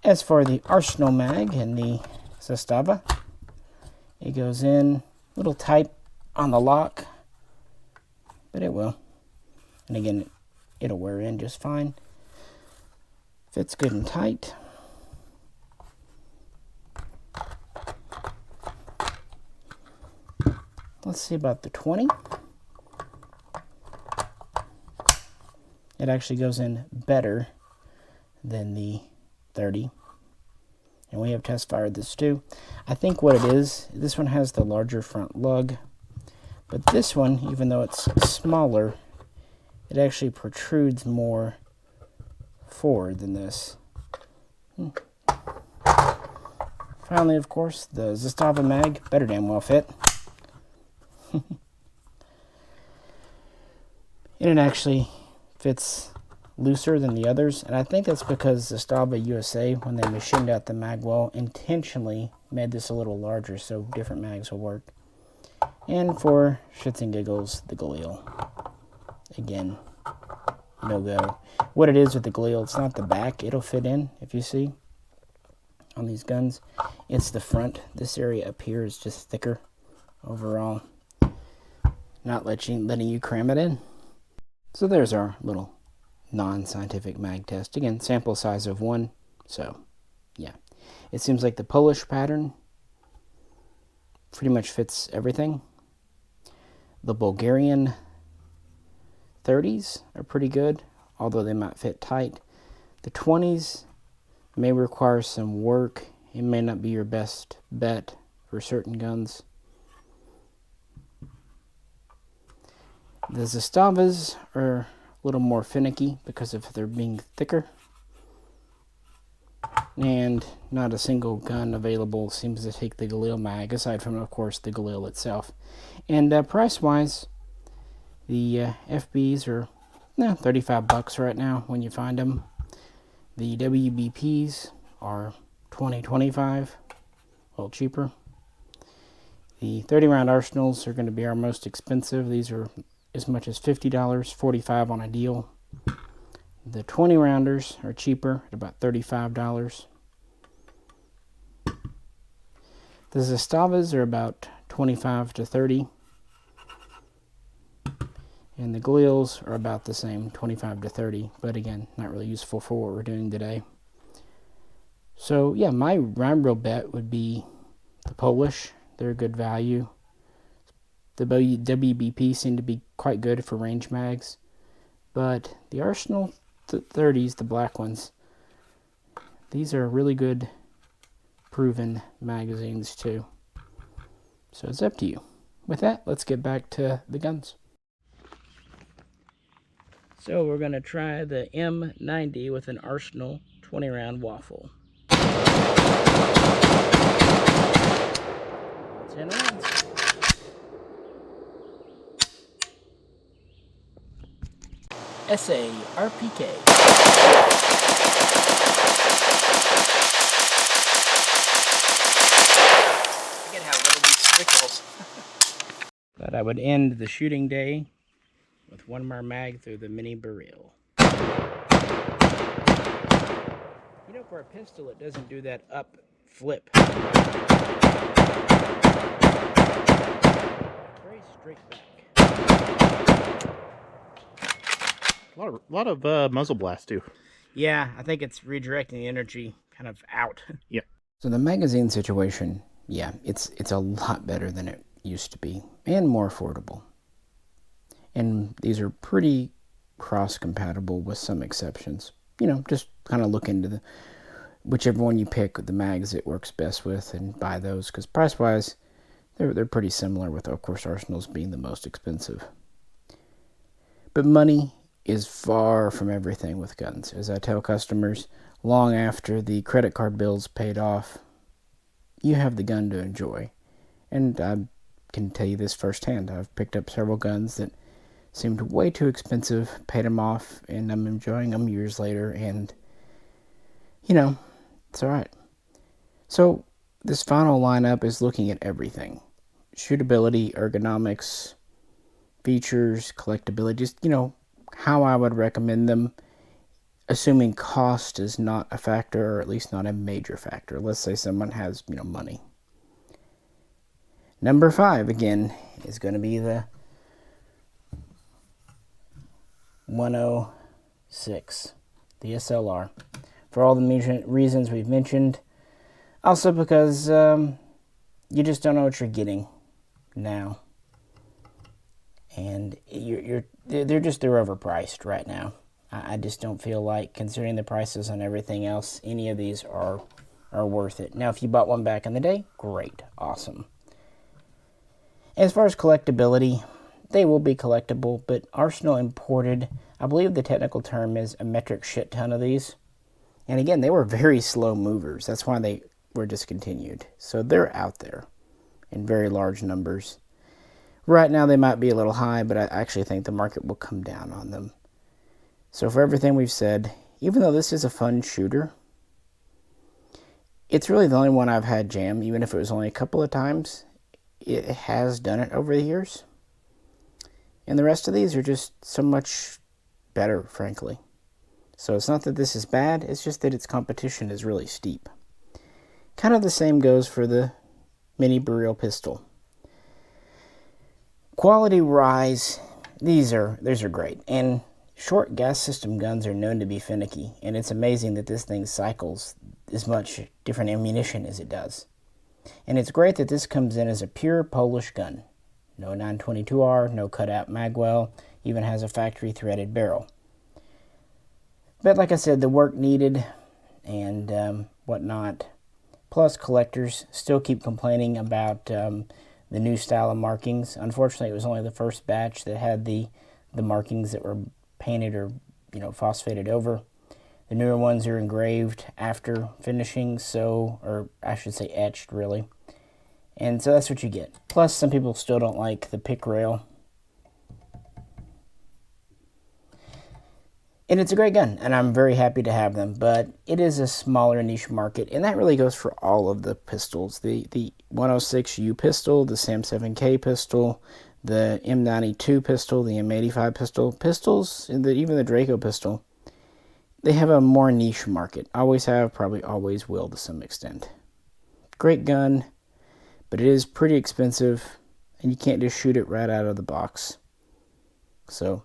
As for the Arsenal mag and the Zastava, it goes in a little tight on the lock, but it will. And again, it'll wear in just fine. Fits good and tight. Let's see about the 20. It actually goes in better than the 30. And we have test fired this too. I think what it is, this one has the larger front lug, but this one, even though it's smaller, it actually protrudes more forward than this. Finally, of course, the Zastava mag, better damn well fit. And it actually fits looser than the others, and I think that's because Zastava USA, when they machined out the mag well, intentionally made this a little larger so different mags will work. And for shits and giggles, the Galil. Again, no go. What it is with the Galil, it's not the back, it'll fit in, if you see, on these guns. It's the front. This area up here is just thicker overall. Not letting you cram it in. So there's our little non-scientific mag test. Again, sample size of 1. So, yeah. It seems like the Polish pattern pretty much fits everything. The Bulgarian 30s are pretty good, although they might fit tight. The 20s may require some work. It may not be your best bet for certain guns. The Zastavas are a little more finicky because of their being thicker. And not a single gun available seems to take the Galil mag, aside from, of course, the Galil itself. And price-wise, the FBs are $35 right now when you find them. The WBPs are $20-25, a little cheaper. The 30-round Arsenals are going to be our most expensive. These are as much as $50, $45 on a deal. The 20-rounders are cheaper at about $35. The Zastavas are about 25 to 30. And the Galils are about the same, 25 to 30. But again, not really useful for what we're doing today. So yeah, my real bet would be the Polish. They're a good value. The WBP seem to be quite good for range mags. But the Arsenal 30s, the black ones, these are really good proven magazines too. So it's up to you. With that, let's get back to the guns. So we're going to try the M90 with an Arsenal 20 round waffle. 10 rounds. SA RPK. Look at how little these sprinkles. Thought I would end the shooting day with one more mag through the mini Beryl. You know, for a pistol, it doesn't do that up flip. Very straight back. A lot of muzzle blast too. Yeah, I think it's redirecting the energy kind of out. Yeah. So the magazine situation, yeah, it's a lot better than it used to be, and more affordable. And these are pretty cross-compatible with some exceptions. You know, just kind of look into whichever one you pick, the mags it works best with, and buy those, because price-wise, they're pretty similar, with, of course, Arsenal's being the most expensive. But money is far from everything with guns. As I tell customers, long after the credit card bill's paid off, you have the gun to enjoy. And I can tell you this firsthand. I've picked up several guns that seemed way too expensive, paid them off, and I'm enjoying them years later, and, you know, it's alright. So, this final lineup is looking at everything. Shootability, ergonomics, features, collectability, just, you know, how I would recommend them, assuming cost is not a factor, or at least not a major factor. Let's say someone has, you know, money. Number 5, again, is going to be the 106, the SLR. For all the reasons we've mentioned. Also because you just don't know what you're getting now. And they're overpriced right now. I just don't feel like, considering the prices on everything else, any of these are worth it. Now, if you bought one back in the day, great, awesome. As far as collectability, they will be collectible, but Arsenal imported, I believe the technical term is, a metric shit ton of these. And again, they were very slow movers. That's why they were discontinued. So they're out there in very large numbers. Right now they might be a little high, but I actually think the market will come down on them. So for everything we've said, even though this is a fun shooter, it's really the only one I've had jam, even if it was only a couple of times. It has done it over the years. And the rest of these are just so much better, frankly. So it's not that this is bad, it's just that its competition is really steep. Kind of the same goes for the mini Beryl pistol. Quality rise, these are great. And short gas system guns are known to be finicky, and it's amazing that this thing cycles as much different ammunition as it does. And it's great that this comes in as a pure Polish gun. No 922R, no cutout magwell, even has a factory threaded barrel. But like I said, the work needed and whatnot. Plus, collectors still keep complaining about the new style of markings. Unfortunately, it was only the first batch that had the markings that were painted or, you know, phosphated over. The newer ones are engraved after finishing, or I should say etched, really. And so that's what you get. Plus, some people still don't like the pick rail. And it's a great gun, and I'm very happy to have them, but it is a smaller niche market, and that really goes for all of the pistols. The 106U pistol, the SAM 7K pistol, the M92 pistol, the M85 pistol, pistols, and even the Draco pistol, they have a more niche market. Always have, probably always will to some extent. Great gun, but it is pretty expensive, and you can't just shoot it right out of the box. So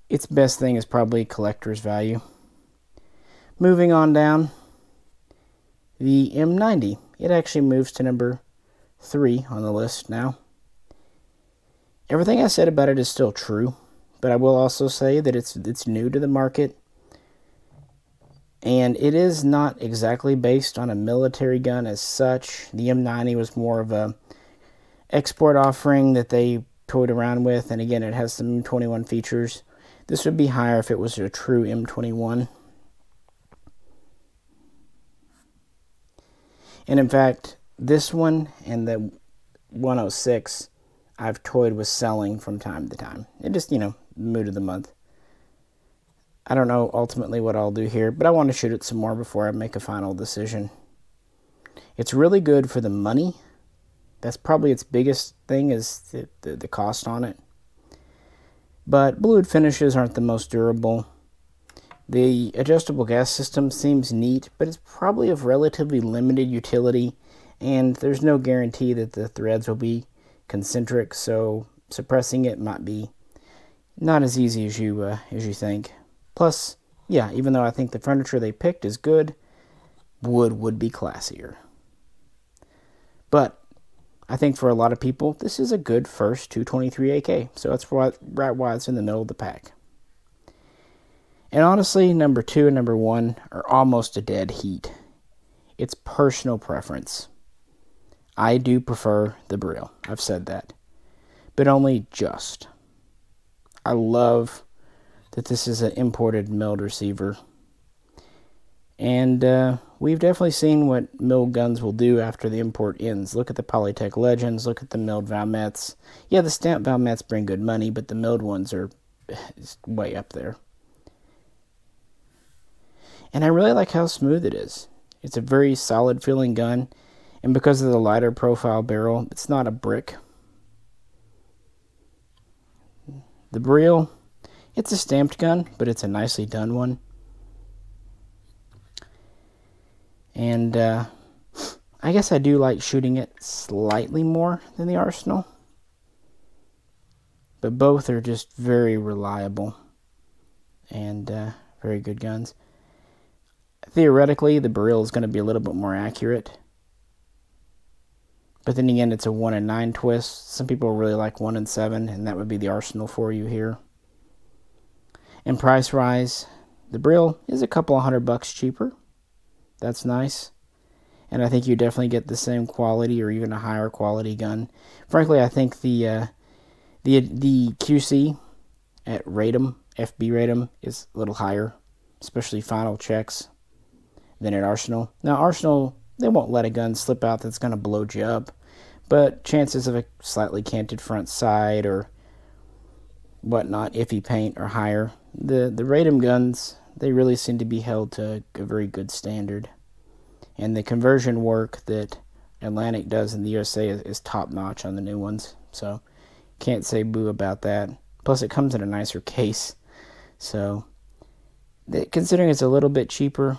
its best thing is probably collector's value. Moving on down, the M90. It actually moves to number 3 on the list now. Everything I said about it is still true, but I will also say that it's new to the market, and it is not exactly based on a military gun as such. The M90 was more of a export offering that they toyed around with, and again, it has some M21 features. This would be higher if it was a true M21. And in fact, this one and the 106 I've toyed with selling from time to time. It just, mood of the month. I don't know ultimately what I'll do here, but I want to shoot it some more before I make a final decision. It's really good for the money. That's probably its biggest thing, is the cost on it. But blued finishes aren't the most durable. The adjustable gas system seems neat, but it's probably of relatively limited utility, and there's no guarantee that the threads will be concentric, so suppressing it might be not as easy as you think. Plus, yeah, even though I think the furniture they picked is good, wood would be classier. But I think for a lot of people, this is a good first 223 AK, so that's right why it's in the middle of the pack. And honestly, number 2 and number 1 are almost a dead heat. It's personal preference. I do prefer the Beryl. I've said that. But only just. I love that this is an imported milled receiver. And we've definitely seen what milled guns will do after the import ends. Look at the Polytech Legends. Look at the milled Valmets. Yeah, the stamped Valmets bring good money, but the milled ones are way up there. And I really like how smooth it is. It's a very solid feeling gun. And because of the lighter profile barrel, it's not a brick. The Beryl, it's a stamped gun, but it's a nicely done one. And I guess I do like shooting it slightly more than the Arsenal. But both are just very reliable and very good guns. Theoretically, the Beryl is going to be a little bit more accurate. But then again, it's a 1 in 9 twist. Some people really like 1 in 7, and that would be the Arsenal for you here. And price rise, the Beryl is a couple of $100 cheaper. That's nice. And I think you definitely get the same quality or even a higher quality gun. Frankly, I think the QC at Radom, FB-Radom, is a little higher, especially final checks, than at Arsenal. Now, Arsenal, they won't let a gun slip out that's going to blow you up, but chances of a slightly canted front side or whatnot, iffy paint, are higher. The Radom guns, they really seem to be held to a very good standard. And the conversion work that Atlantic does in the USA is top-notch on the new ones. So, can't say boo about that. Plus, it comes in a nicer case. So, considering it's a little bit cheaper,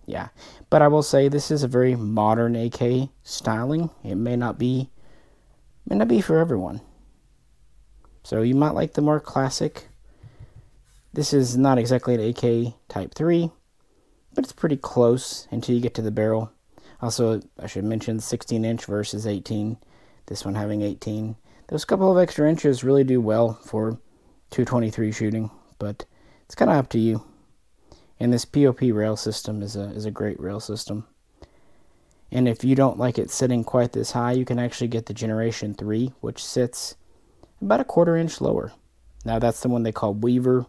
yeah. But I will say this is a very modern AK styling. It may not be for everyone. So, you might like the more classic. This is not exactly an AK Type 3, but it's pretty close until you get to the barrel. Also, I should mention 16-inch versus 18. This one having 18. Those couple of extra inches really do well for 223 shooting, but it's kind of up to you. And this POP rail system is a great rail system. And if you don't like it sitting quite this high, you can actually get the Generation 3, which sits about a 1/4 inch lower. Now, that's the one they call Weaver.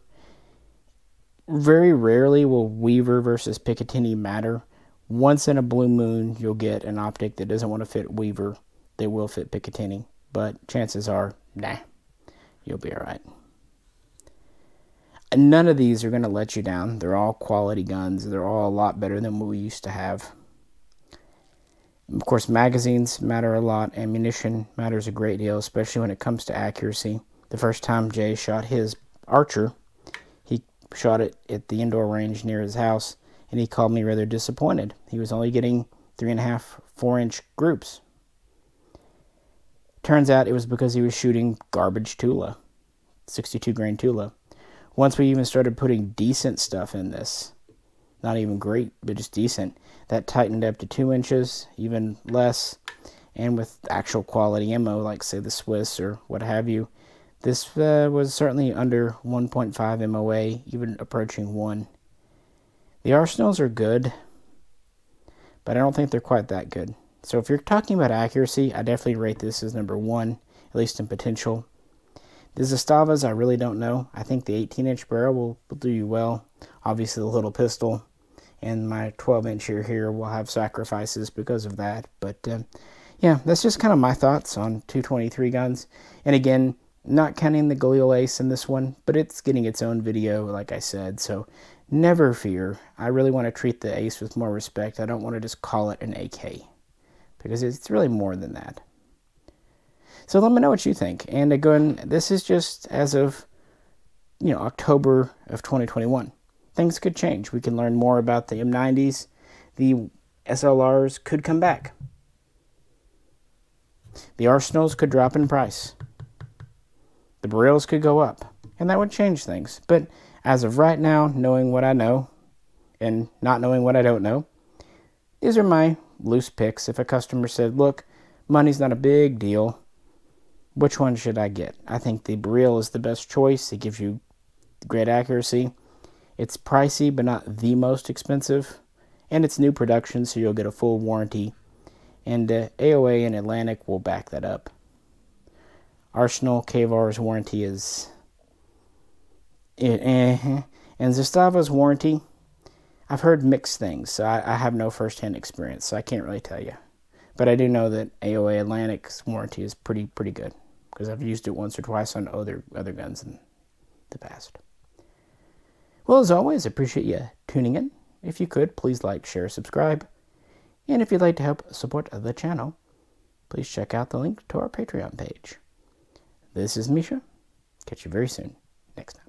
Very rarely will Weaver versus Picatinny matter. Once in a blue moon, you'll get an optic that doesn't want to fit Weaver. They will fit Picatinny. But chances are, nah, you'll be alright. None of these are going to let you down. They're all quality guns. They're all a lot better than what we used to have. Of course, magazines matter a lot. Ammunition matters a great deal, especially when it comes to accuracy. The first time Jay shot his Archer, he shot it at the indoor range near his house, and he called me rather disappointed. He was only getting 3.5, 4-inch groups. Turns out it was because he was shooting garbage Tula, 62 grain Tula. Once we even started putting decent stuff in this, not even great, but just decent, that tightened up to 2 inches, even less. And with actual quality ammo, like say the Swiss or what have you, this was certainly under 1.5 MOA, even approaching 1. The Arsenals are good, but I don't think they're quite that good. So if you're talking about accuracy, I definitely rate this as number 1, at least in potential. The Zastavas, I really don't know. I think the 18-inch barrel will do you well. Obviously, the little pistol and my 12-inch here will have sacrifices because of that. But yeah, that's just kind of my thoughts on 223 guns. And again, not counting the Galil Ace in this one, but it's getting its own video, like I said. So never fear. I really want to treat the Ace with more respect. I don't want to just call it an AK, because it's really more than that. So let me know what you think. And again, this is just as of, October of 2021. Things could change. We can learn more about the M90s. The SLRs could come back. The Arsenals could drop in price. The Beryls could go up. And that would change things. But as of right now, knowing what I know and not knowing what I don't know, these are my loose picks. If a customer said, look, money's not a big deal, which one should I get? I think the Beryl is the best choice. It gives you great accuracy. It's pricey, but not the most expensive. And it's new production, so you'll get a full warranty. And AOA and Atlantic will back that up. Arsenal KVAR's warranty is... And Zastava's warranty, I've heard mixed things, so I have no first-hand experience, so I can't really tell you. But I do know that AOA Atlantic's warranty is pretty good, because I've used it once or twice on other guns in the past. Well, as always, I appreciate you tuning in. If you could, please like, share, subscribe. And if you'd like to help support the channel, please check out the link to our Patreon page. This is Misha. Catch you very soon. Next time.